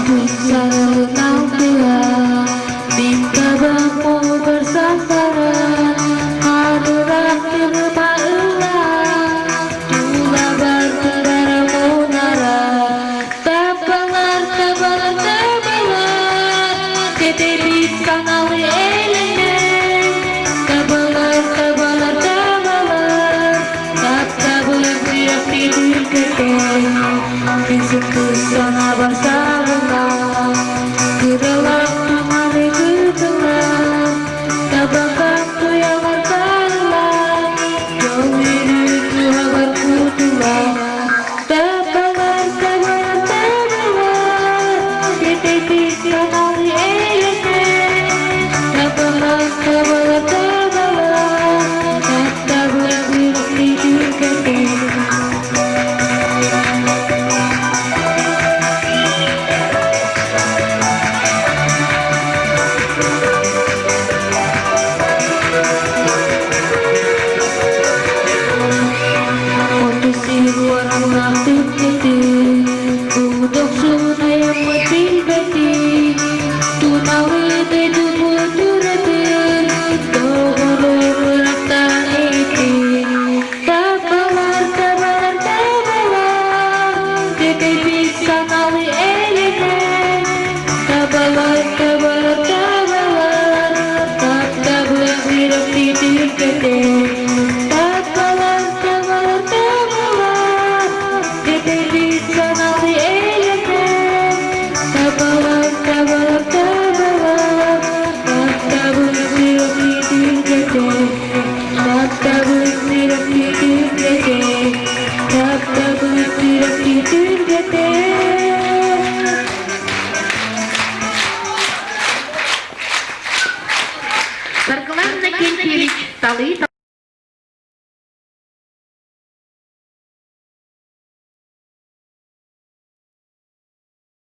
bisa kau bilang minta bangku bersambara hadurak dirumah elah juga bertengkara munara tabalar kita bisa ngawi elemen tabalar kata boleh tidur keteng Kisuku sana bersama Gerelak temani ketelah Tabakkan tu yang berkalah Jauh ini ku habarku tulah Tabalar Kita bisa nari elemen Tabalar Kata boleh tidur keteng Untuk sunai yang mati-mati Tunawi tejumul turatin Togolo beraktan iti Tabalar Kita bisa ngawi elemen Tabalar Kata bulan siram tidur keteng Berkelan nekin kiri tali